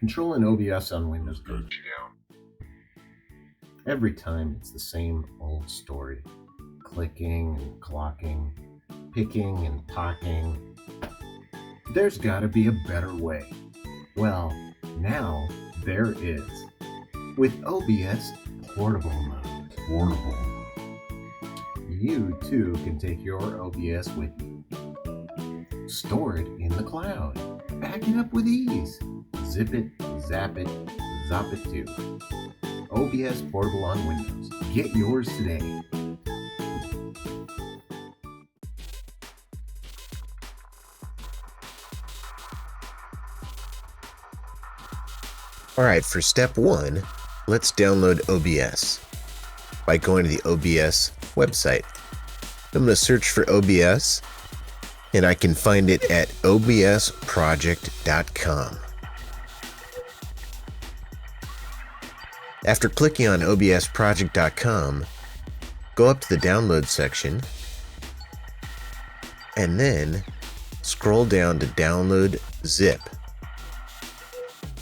Controlling OBS on Windows goes down. Every time it's the same old story. Clicking and clocking, picking and pocking. There's gotta be a better way. Well, now there is. With OBS Portable Mode. You too can take your OBS with you. Store it in the cloud. Back it up with ease. Zip it, zap it, zop it too. OBS Portable on Windows. Get yours today. Alright, for step 1, let's download OBS by going to the OBS website. I'm going to search for OBS, and I can find it at obsproject.com. After clicking on obsproject.com, go up to the download section, and then scroll down to download zip.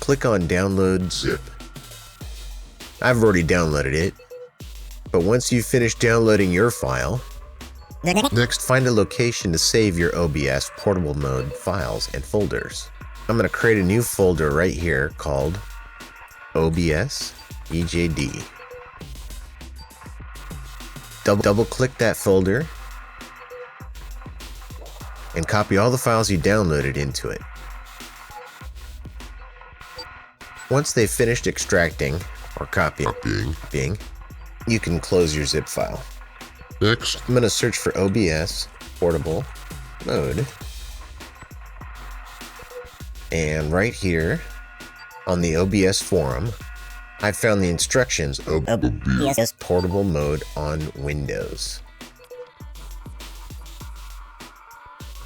Click on download zip. I've already downloaded it, but once you've finished downloading your file, next find a location to save your OBS portable mode files and folders. I'm going to create a new folder right here called OBS EJD. Double click that folder and copy all the files you downloaded into it. Once they've finished extracting or copying, you can close your zip file. Next, I'm going to search for OBS portable mode, and right here on the OBS forum, I found the instructions OBS portable mode on Windows.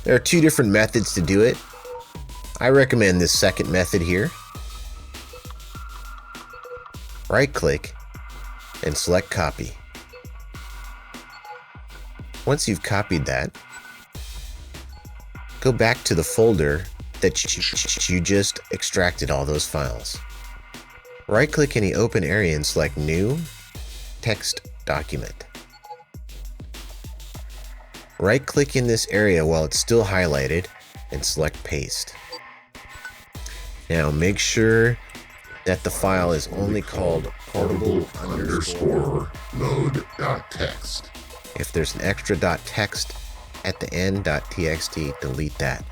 There are two different methods to do it. I recommend this second method here. Right-click and select copy. Once you've copied that, go back to the folder that you just extracted all those files. Right-click any open area and select New Text Document. Right-click in this area while it's still highlighted and select Paste. Now make sure that the file is only called portable_mode.txt. If there's an extra .text at the end, .txt, delete that.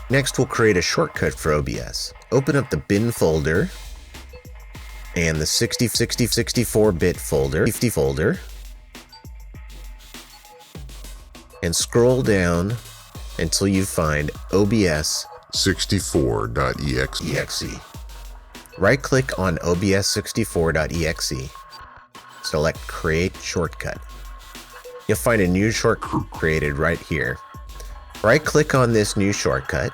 Next, we'll create a shortcut for OBS. Open up the bin folder and the 64-bit folder, and scroll down until you find OBS 64.exe. Right-click on obs64.exe. Select Create Shortcut. You'll find a new shortcut created right here. Right-click on this new shortcut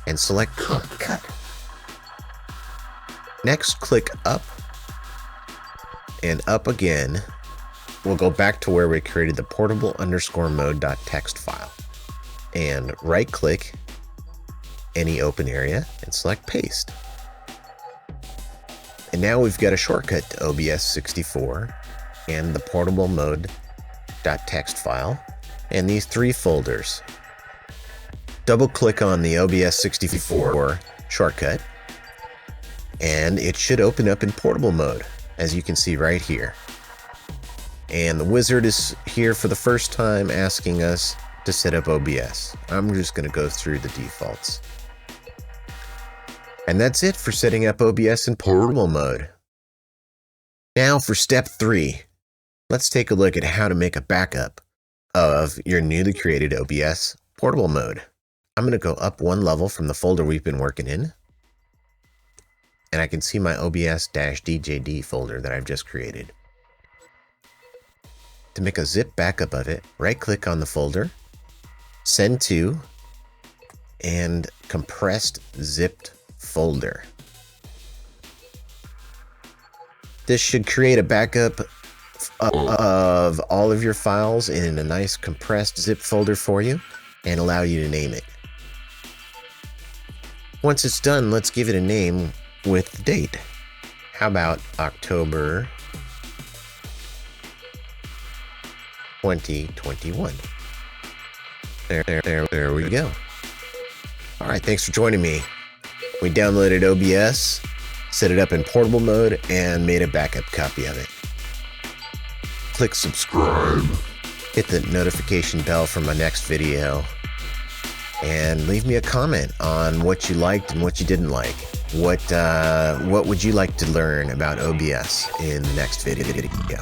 and select Cut. Next, click Up and Up again. We'll go back to where we created the portable_mode.txt file. And right-click any open area and select Paste. And now we've got a shortcut to OBS 64 and the portable mode.txt file and these three folders. Double click on the OBS 64 shortcut and it should open up in portable mode, as you can see right here. And the wizard is here for the first time asking us to set up OBS. I'm just going to go through the defaults. And that's it for setting up OBS in portable mode. Now for step 3, let's take a look at how to make a backup of your newly created OBS portable mode. I'm going to go up one level from the folder we've been working in, and I can see my OBS-DJD folder that I've just created. To make a zip backup of it, right-click on the folder, Send to, and Compressed Zipped Folder. This should create a backup of all of your files in a nice compressed zip folder for you and allow you to name it. Once it's done, let's give it a name with the date. How about October 2021? There we go. All right, thanks for joining me. We downloaded OBS, set it up in portable mode, and made a backup copy of it. Click subscribe, hit the notification bell for my next video, and leave me a comment on what you liked and what you didn't like. What would you like to learn about OBS in the next video?